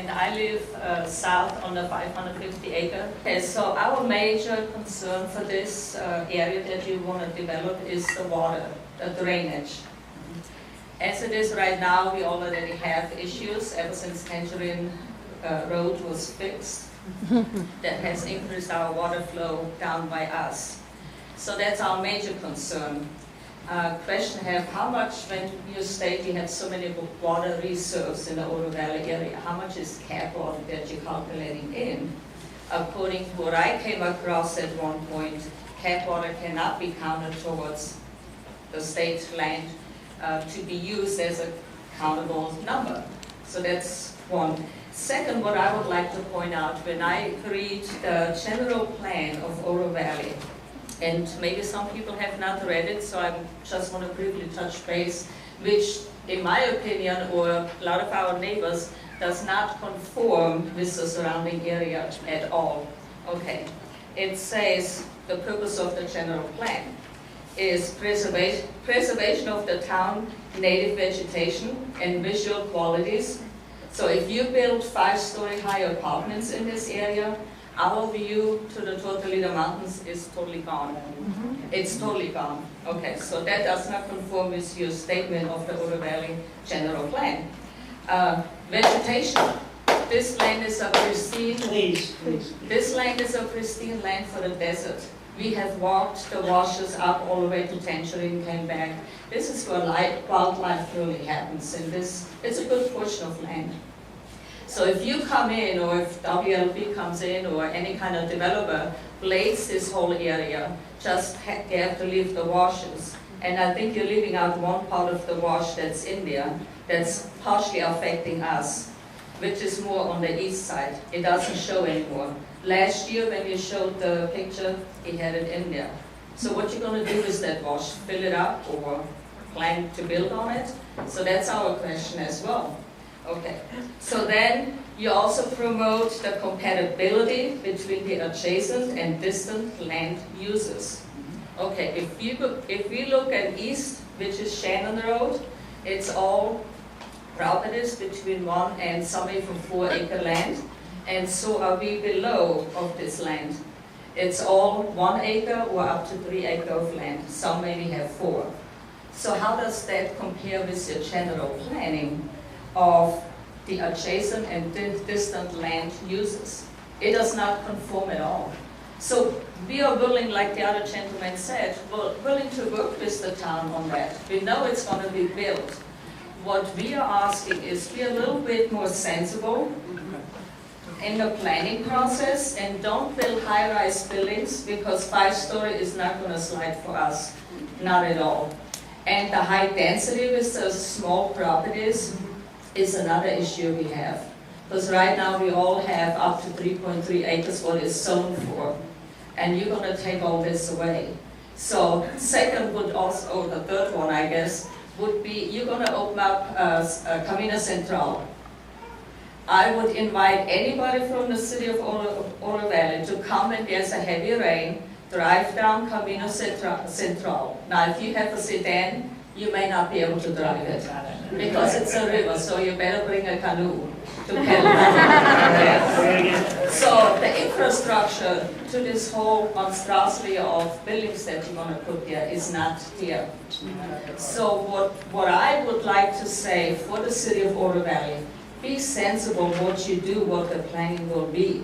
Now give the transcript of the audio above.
and I live south on the 550 acre. Okay, so our major concern for this area that you want to develop is the water, the drainage. As it is right now, we already have issues ever since Tangerine Road was fixed that has increased our water flow down by us. So that's our major concern. Question I have, how much, when you state you have so many water reserves in the Oro Valley area, how much is cap water that you're calculating in? According to what I came across at one point, cap water cannot be counted towards the state land to be used as a countable number. So that's one. Second, what I would like to point out, when I read the general plan of Oro Valley, and maybe some people have not read it, so I just want to briefly touch base, which in my opinion, or a lot of our neighbors, does not conform with the surrounding area at all. Okay, it says the purpose of the general plan is preservation of the town native vegetation and visual qualities. So if you build 5-story high apartments in this area, our view to the Tortolita Mountains is totally gone. It's totally gone. Okay, so that does not conform with your statement of the Oro Valley general plan. Vegetation. This land is a pristine. This land is a pristine land for the desert. We have walked the washes up all the way to Tangerine, came back. This is where wildlife really happens, and it's a good portion of land. So if you come in, or if WLB comes in, or any kind of developer blades this whole area, just you have to leave the washes. And I think you're leaving out one part of the wash that's in there, that's partially affecting us, which is more on the east side. It doesn't show anymore. Last year when you showed the picture, he had it in there. So what you're going to do with that wash? Fill it up or plan to build on it? So that's our question as well. Okay, so then you also promote the compatibility between the adjacent and distant land uses. Okay, if we look at east, which is Shannon Road, it's all properties between 1 and some even 4 acre land. And so are we below of this land. It's all 1 acre or up to 3 acre of land. Some maybe have 4. So how does that compare with your general planning of the adjacent and distant land uses? It does not conform at all. So we are willing, like the other gentleman said, we're willing to work with the town on that. We know it's going to be built. What we are asking is be a little bit more sensible in the planning process, and don't build high-rise buildings, because 5-story is not going to slide for us, not at all. And the high density with the small properties is another issue we have. Because right now we all have up to 3.3 acres what is zoned for, and you're going to take all this away. So second would also, or the third one I guess, would be you're going to open up Camino Central. I would invite anybody from the city of Oro Valley to come when there's a heavy rain, drive down Camino Central. Now if you have a sedan, you may not be able to drive it because it's a river, so you better bring a canoe to paddle down. So the infrastructure to this whole monstrosity of buildings that you're going to put there is not here. So what I would like to say for the city of Oro Valley, be sensible what you do, what the planning will be.